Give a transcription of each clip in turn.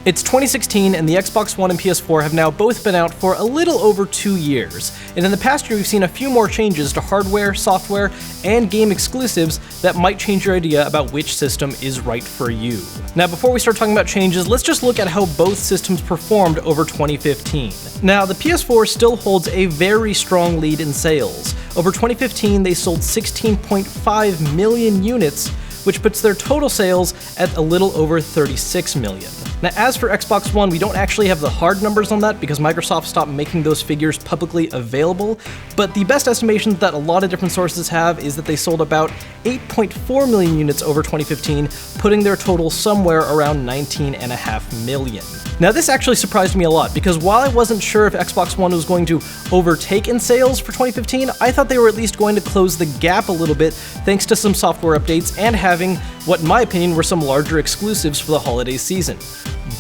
It's 2016 and the Xbox One and PS4 have now both been out for a little over 2 years, and in the past year we've seen a few more changes to hardware, software, and game exclusives that might change your idea about which system is right for you. Now before we start talking about changes, let's just look at how both systems performed over 2015. Now the PS4 still holds a very strong lead in sales. Over 2015 they sold 16.5 million units, which puts their total sales at a little over 36 million. Now, as for Xbox One, we don't actually have the hard numbers on that because Microsoft stopped making those figures publicly available, but the best estimations that a lot of different sources have is that they sold about 8.4 million units over 2015, putting their total somewhere around 19.5 million. Now, this actually surprised me a lot because while I wasn't sure if Xbox One was going to overtake in sales for 2015, I thought they were at least going to close the gap a little bit thanks to some software updates and having what in my opinion were some larger exclusives for the holiday season.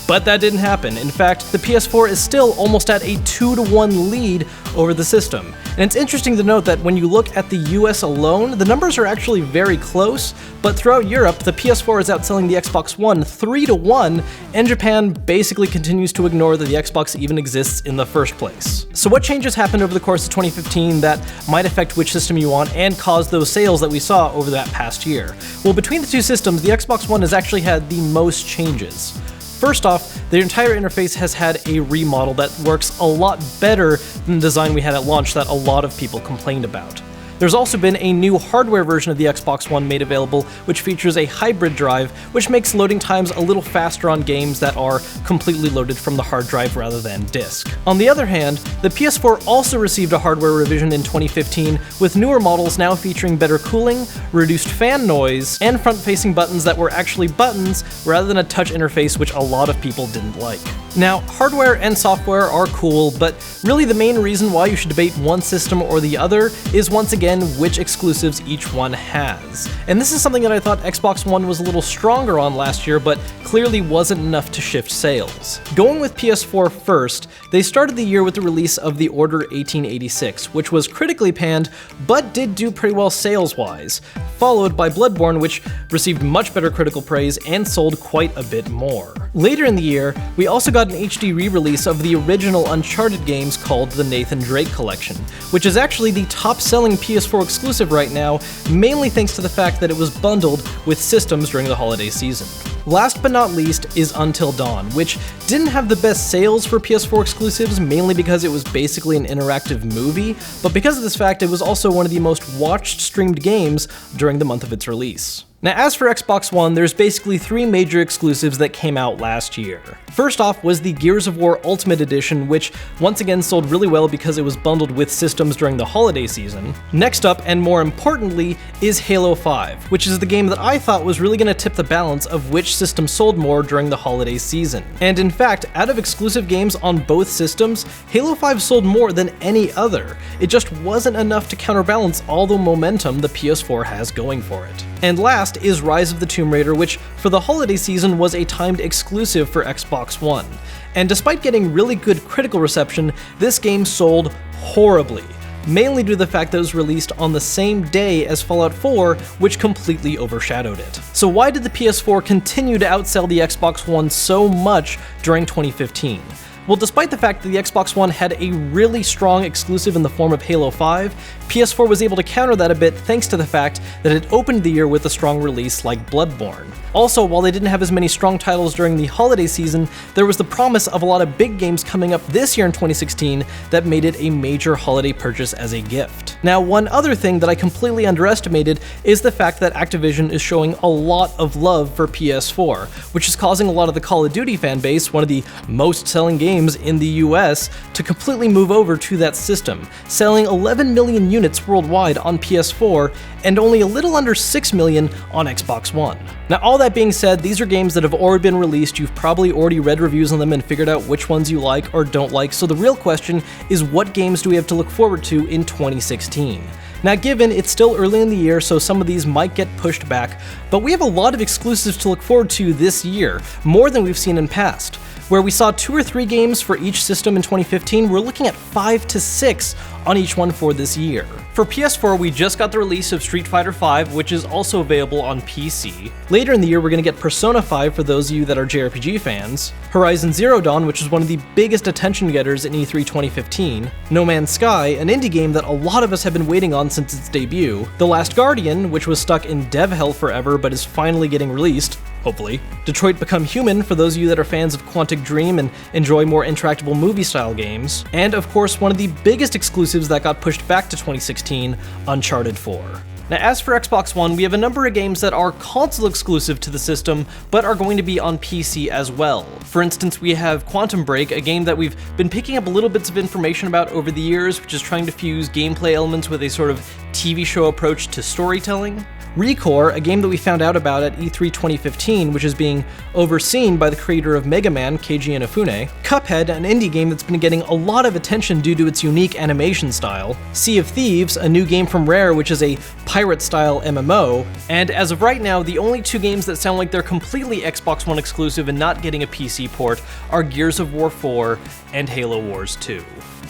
But that didn't happen. In fact, the PS4 is still almost at a 2-to-1 lead over the system. And it's interesting to note that when you look at the US alone, the numbers are actually very close, but throughout Europe, the PS4 is outselling the Xbox One 3-to-1, and Japan basically continues to ignore that the Xbox even exists in the first place. So what changes happened over the course of 2015 that might affect which system you want and cause those sales that we saw over that past year? Well, between the two systems, the Xbox One has actually had the most changes. First off, the entire interface has had a remodel that works a lot better than the design we had at launch that a lot of people complained about. There's also been a new hardware version of the Xbox One made available, which features a hybrid drive, which makes loading times a little faster on games that are completely loaded from the hard drive rather than disk. On the other hand, the PS4 also received a hardware revision in 2015, with newer models now featuring better cooling, reduced fan noise, and front-facing buttons that were actually buttons rather than a touch interface, which a lot of people didn't like. Now, hardware and software are cool, but really the main reason why you should debate one system or the other is once again which exclusives each one has. And this is something that I thought Xbox One was a little stronger on last year, but clearly wasn't enough to shift sales. Going with PS4 first, they started the year with the release of the Order 1886, which was critically panned, but did do pretty well sales-wise, followed by Bloodborne, which received much better critical praise and sold quite a bit more. Later in the year, we also got an HD re-release of the original Uncharted games called the Nathan Drake Collection, which is actually the top-selling PS4 exclusive right now, mainly thanks to the fact that it was bundled with systems during the holiday season. Last but not least is Until Dawn, which didn't have the best sales for PS4 exclusives, mainly because it was basically an interactive movie, but because of this fact, it was also one of the most watched streamed games during the month of its release. Now, as for Xbox One, there's basically 3 major exclusives that came out last year. First off was the Gears of War Ultimate Edition, which once again sold really well because it was bundled with systems during the holiday season. Next up, and more importantly, is Halo 5, which is the game that I thought was really going to tip the balance of which system sold more during the holiday season. And in fact, out of exclusive games on both systems, Halo 5 sold more than any other. It just wasn't enough to counterbalance all the momentum the PS4 has going for it. And last is Rise of the Tomb Raider, which for the holiday season was a timed exclusive for Xbox One. And despite getting really good critical reception, this game sold horribly, mainly due to the fact that it was released on the same day as Fallout 4, which completely overshadowed it. So why did the PS4 continue to outsell the Xbox One so much during 2015? Well, despite the fact that the Xbox One had a really strong exclusive in the form of Halo 5, PS4 was able to counter that a bit thanks to the fact that it opened the year with a strong release like Bloodborne. Also, while they didn't have as many strong titles during the holiday season, there was the promise of a lot of big games coming up this year in 2016 that made it a major holiday purchase as a gift. Now, one other thing that I completely underestimated is the fact that Activision is showing a lot of love for PS4, which is causing a lot of the Call of Duty fan base, one of the most selling games in the US, to completely move over to that system, selling 11 million units worldwide on PS4 and only a little under 6 million on Xbox One. Now, all that being said, these are games that have already been released, you've probably already read reviews on them and figured out which ones you like or don't like, so the real question is what games do we have to look forward to in 2016? Now, given it's still early in the year, so some of these might get pushed back, but we have a lot of exclusives to look forward to this year, more than we've seen in past. Where we saw 2 or 3 games for each system in 2015, we're looking at 5 to 6 on each one for this year. For PS4, we just got the release of Street Fighter V, which is also available on PC. Later in the year, we're going to get Persona 5 for those of you that are JRPG fans, Horizon Zero Dawn, which was one of the biggest attention getters in E3 2015, No Man's Sky, an indie game that a lot of us have been waiting on since its debut, The Last Guardian, which was stuck in dev hell forever but is finally getting released, hopefully, Detroit Become Human for those of you that are fans of Quantic Dream and enjoy more interactable movie-style games, and of course one of the biggest exclusives that got pushed back to 2016, Uncharted 4. Now, as for Xbox One, we have a number of games that are console exclusive to the system, but are going to be on PC as well. For instance, we have Quantum Break, a game that we've been picking up little bits of information about over the years, which is trying to fuse gameplay elements with a sort of TV show approach to storytelling. Recore, a game that we found out about at E3 2015, which is being overseen by the creator of Mega Man, Keiji Inafune. Cuphead, an indie game that's been getting a lot of attention due to its unique animation style. Sea of Thieves, a new game from Rare, which is a pirate-style MMO. And as of right now, the only 2 games that sound like they're completely Xbox One exclusive and not getting a PC port are Gears of War 4 and Halo Wars 2.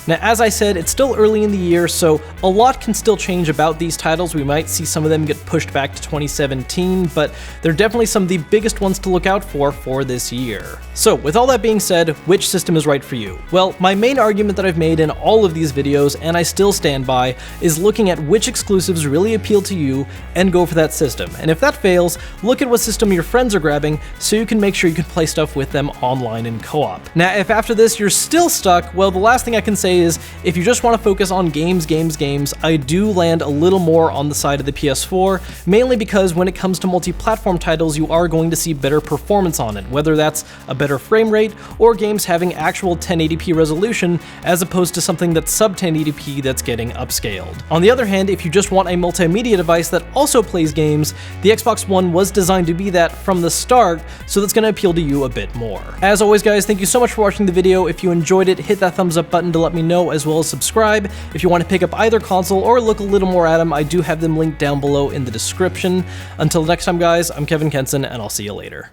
Now, as I said, it's still early in the year, so a lot can still change about these titles. We might see some of them get pushed back to 2017, but they're definitely some of the biggest ones to look out for this year. So, with all that being said, which system is right for you? Well, my main argument that I've made in all of these videos, and I still stand by, is looking at which exclusives really appeal to you and go for that system. And if that fails, look at what system your friends are grabbing so you can make sure you can play stuff with them online in co-op. Now, if after this you're still stuck, well, the last thing I can say is, if you just want to focus on games, I do land a little more on the side of the PS4, mainly because when it comes to multi-platform titles, you are going to see better performance on it, whether that's a better frame rate or games having actual 1080p resolution as opposed to something that's sub 1080p that's getting upscaled. On the other hand, if you just want a multimedia device that also plays games, the Xbox One was designed to be that from the start, so that's going to appeal to you a bit more. As always, guys, thank you so much for watching the video. If you enjoyed it, hit that thumbs up button to let me know, as well as subscribe. If you want to pick up either console or look a little more at them, I do have them linked down below in the description. Until next time, guys, I'm Kevin Kenson, and I'll see you later.